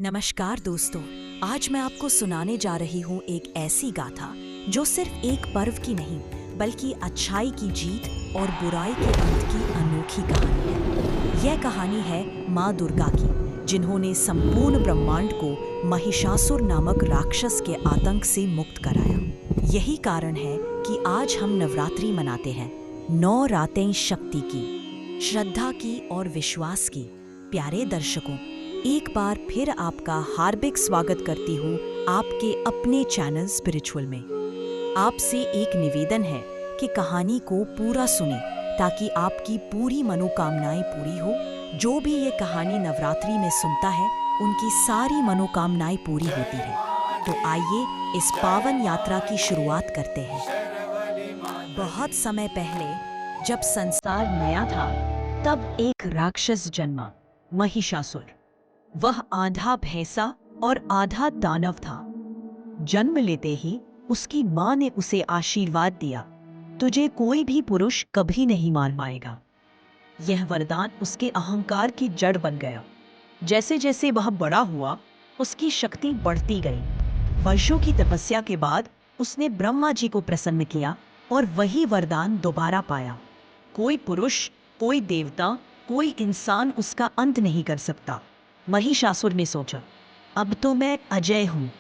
नमस्कार दोस्तों, आज मैं आपको सुनाने जा रही हूँ एक ऐसी गाथा जो सिर्फ एक पर्व की नहीं बल्कि अच्छाई की जीत और बुराई के अंत की अनोखी कहानी है। यह कहानी है माँ दुर्गा की, जिन्होंने संपूर्ण ब्रह्मांड को महिषासुर नामक राक्षस के आतंक से मुक्त कराया। यही कारण है कि आज हम नवरात्रि मनाते हैं, 9 रातें शक्ति की, श्रद्धा की और विश्वास की। प्यारे दर्शकों, एक बार फिर आपका हार्दिक स्वागत करती हूँ आपके अपने चैनल स्पिरिचुअल में। आपसे एक निवेदन है कि कहानी को पूरा सुने ताकि आपकी पूरी मनोकामनाएं पूरी हो। जो भी ये कहानी नवरात्रि में सुनता है, उनकी सारी मनोकामनाएं पूरी होती है। तो आइए इस पावन यात्रा की शुरुआत करते हैं। बहुत समय पहले, जब संसार नया था, तब एक राक्षस जन्मा, महिषासुर। वह आधा भैंसा और आधा दानव था। जन्म लेते ही उसकी मां ने उसे आशीर्वाद दिया, तुझे कोई भी पुरुष कभी नहीं मार पाएगा। यह वरदान उसके अहंकार की जड़ बन गया। जैसे जैसे वह बड़ा हुआ, उसकी शक्ति बढ़ती गई। वर्षों की तपस्या के बाद उसने ब्रह्मा जी को प्रसन्न किया और वही वरदान दोबारा पाया। कोई पुरुष, कोई देवता, कोई इंसान उसका अंत नहीं कर सकता। महिषासुर ने सोचा, अब तो मैं अजय हूँ।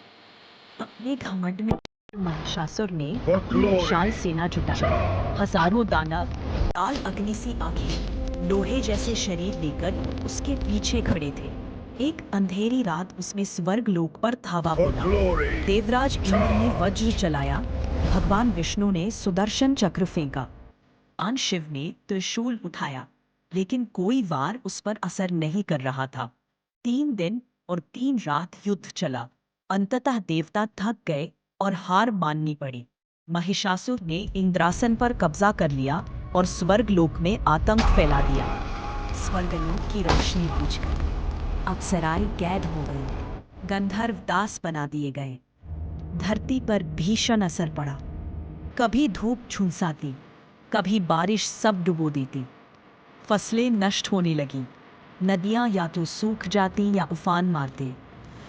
अपने घमंड में महिषासुर ने अपनी विशाल सेना जुटाई। हजारों दानव, लाल अग्नि सी आंखें, लोहे जैसे शरीर लेकर उसके पीछे खड़े थे। एक अंधेरी रात उसमें स्वर्ग लोक पर धावा बोला। देवराज इंद्र ने वज्र चलाया, भगवान विष्णु ने सुदर्शन चक्र फेंका, भगवान शिव ने त्रिशूल उठाया, लेकिन कोई वार उस पर असर नहीं कर रहा था। 3 दिन और 3 रात युद्ध चला। अंततः देवता थक गए और हार माननी पड़ी। महिषासुर ने इंद्रासन पर कब्जा कर लिया और स्वर्गलोक में आतंक फैला दिया। स्वर्गलोक की रोशनी बुझ गई, अप्सराएं कैद हो गई, गंधर्व दास बना दिए गए। धरती पर भीषण असर पड़ा। कभी धूप झुलसाती, कभी बारिश सब डुबो देती। फसलें नष्ट होने लगीं। नदियाँ या तो सूख जाती या उफान मारते।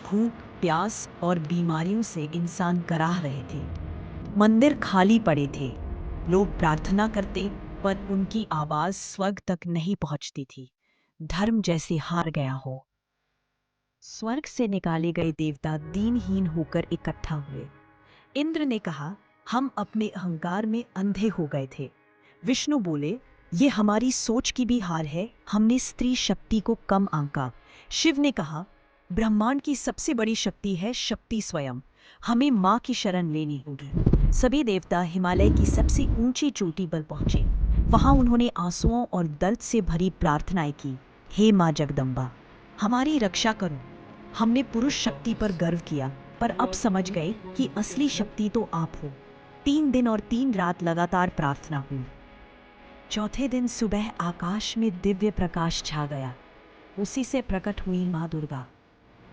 भूख, प्यास और बीमारियों से इंसान कराह रहे थे। मंदिर खाली पड़े थे। लोग प्रार्थना करते, पर उनकी आवाज़ स्वर्ग तक नहीं पहुंचती थी। धर्म जैसे हार गया हो। स्वर्ग से निकाले गए देवता दीनहीन होकर इकट्ठा हुए। इंद्र ने कहा, हम अपने अहंकार में अंधे हो गए थे। विष्णु बोले, ये हमारी सोच की भी हार है, हमने स्त्री शक्ति को कम आंका। शिव ने कहा, ब्रह्मांड की सबसे बड़ी शक्ति है शक्ति स्वयं, हमें माँ की शरण लेनी होगी। सभी देवता हिमालय की सबसे ऊंची चोटी पर पहुंचे। वहां उन्होंने आंसुओं और दर्द से भरी प्रार्थनाएं की, हे माँ जगदम्बा, हमारी रक्षा करो। हमने पुरुष शक्ति पर गर्व किया, पर अब समझ गए कि असली शक्ति तो आप हो। 3 दिन और 3 रात लगातार प्रार्थना हुई। चौथे दिन सुबह आकाश में दिव्य प्रकाश छा गया। उसी से प्रकट हुई माँ दुर्गा।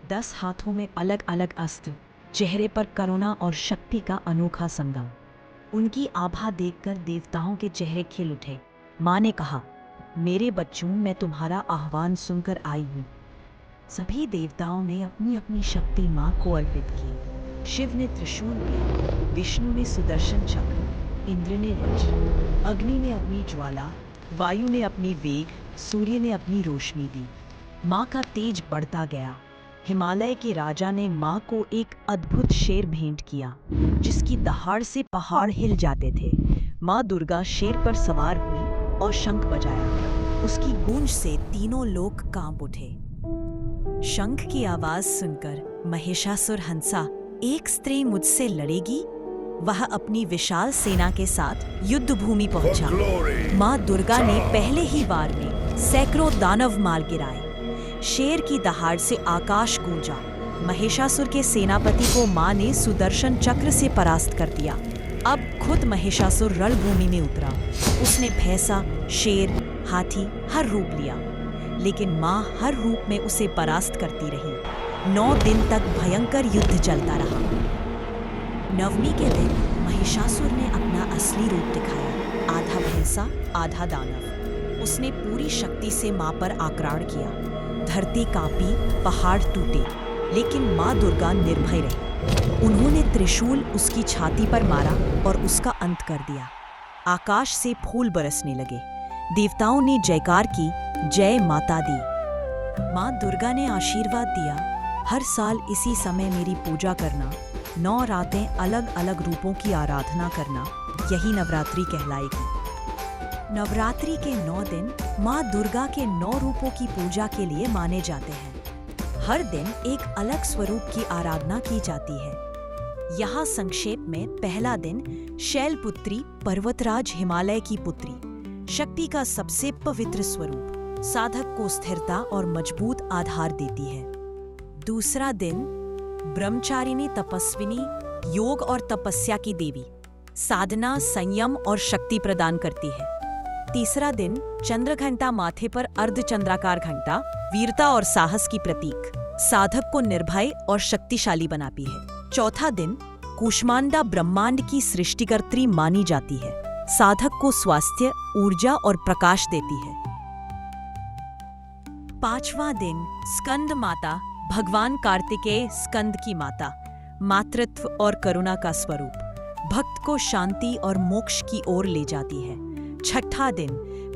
10 हाथों में अलग अलग अस्त्र, चेहरे पर करुणा और शक्ति का अनोखा संगम। उनकी आभा देखकर देवताओं के चेहरे खिल उठे। माँ ने कहा, मेरे बच्चों, मैं तुम्हारा आह्वान सुनकर आई हूँ। सभी देवताओं ने अपनी अपनी शक्ति माँ को अर्पित की। शिव ने त्रिशूल लिया, विष्णु ने सुदर्शन चक्र, इंद्र ने वज्र, अग्नि ने अपनी ज्वाला, वायु ने अपनी वेग, सूर्य ने अपनी रोशनी दी। माँ का तेज बढ़ता गया। हिमालय के राजा ने माँ को एक अद्भुत शेर भेंट किया, जिसकी दहाड़ से पहाड़ हिल जाते थे। माँ दुर्गा शेर पर सवार हुई और शंख बजाया। उसकी गूंज से तीनों लोक कांप उठे। शंख की आवाज सुनकर महिषासुर हंसा, एक स्त्री मुझसे लड़ेगी? वह अपनी विशाल सेना के साथ युद्ध भूमि पहुंचा। माँ दुर्गा ने पहले ही वार में सैकड़ों दानव मार गिराए। शेर की दहाड़ से आकाश गूंजा। महिषासुर के सेनापति को माँ ने सुदर्शन चक्र से परास्त कर दिया। अब खुद महिषासुर रणभूमि में उतरा। उसने भैंसा, शेर, हाथी हर रूप लिया, लेकिन माँ हर रूप में उसे परास्त करती रही। 9 दिन तक भयंकर युद्ध चलता रहा। नवमी के दिन महिषासुर ने अपना असली रूप दिखाया, आधा भैंसा, आधा दानव। उसने पूरी शक्ति से माँ पर आक्रमण किया। धरती कांपी, पहाड़ टूटे, लेकिन माँ दुर्गा निर्भय रही। उन्होंने त्रिशूल उसकी छाती पर मारा और उसका अंत कर दिया। आकाश से फूल बरसने लगे। देवताओं ने जयकार की, जय माता दी। माँ दुर्गा ने आशीर्वाद दिया, हर साल इसी समय मेरी पूजा करना, 9 रातें अलग अलग रूपों की आराधना करना, यही नवरात्रि कहलाएगी। नवरात्रि के 9 दिन माँ दुर्गा के 9 रूपों की पूजा के लिए माने जाते हैं। हर दिन एक अलग स्वरूप की आराधना की जाती है। यहाँ संक्षेप में पहला दिन शैलपुत्री पर्वतराज हिमालय की पुत्री, शक्ति का सबसे पवित्र स्वरूप, साधक को स्थिरता और मजबूत आधार देती है। दूसरा दिन ब्रह्मचारिणी तपस्विनी, योग और तपस्या की देवी, साधना, संयम और शक्ति प्रदान करती है। तीसरा दिन चंद्रघंटा, माथे पर अर्धचंद्राकार घंटा, वीरता और साहस की प्रतीक, साधक को निर्भय और शक्तिशाली बनाती है। चौथा दिन कूष्मांडा, ब्रह्मांड की सृष्टिकर्त्री मानी जाती है, साधक को स्वास्थ्य, ऊर्जा और प्रकाश देती है। पांचवां दिन स्कंद माता, भगवान कार्तिकेय स्कंद की माता, मातृत्व और करुणा का स्वरूप, भक्त को शांति और मोक्ष की ओर ले जाती है। छठा दिन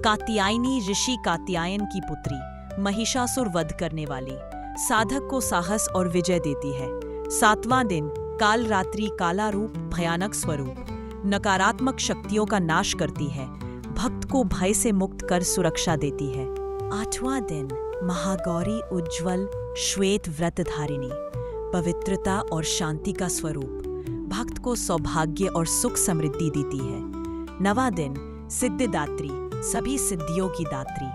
कात्यायनी, ऋषि कात्यायन की पुत्री, महिषासुर वध करने वाली, साधक को साहस और विजय देती है। सातवां दिन काल रात्रि, काला रूप, भयानक स्वरूप, नकारात्मक शक्तियों का नाश करती है, भक्त को भय से मुक्त कर सुरक्षा देती है। आठवां दिन महागौरी, उज्ज्वल श्वेत व्रतधारिणी, पवित्रता और शांति का स्वरूप, भक्त को सौभाग्य और सुख समृद्धि देती है। नवां दिन सिद्धिदात्री, सभी सिद्धियों की दात्री,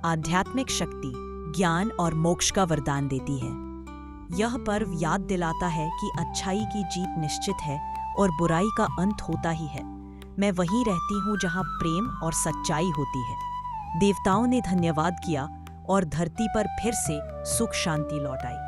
आध्यात्मिक शक्ति, ज्ञान और मोक्ष का वरदान देती है। यह पर्व याद दिलाता है कि अच्छाई की जीत निश्चित है और बुराई का अंत होता ही है। मैं वहीं रहती हूँ जहाँ प्रेम और सच्चाई होती है। देवताओं ने धन्यवाद किया और धरती पर फिर से सुख शांति लौट आई।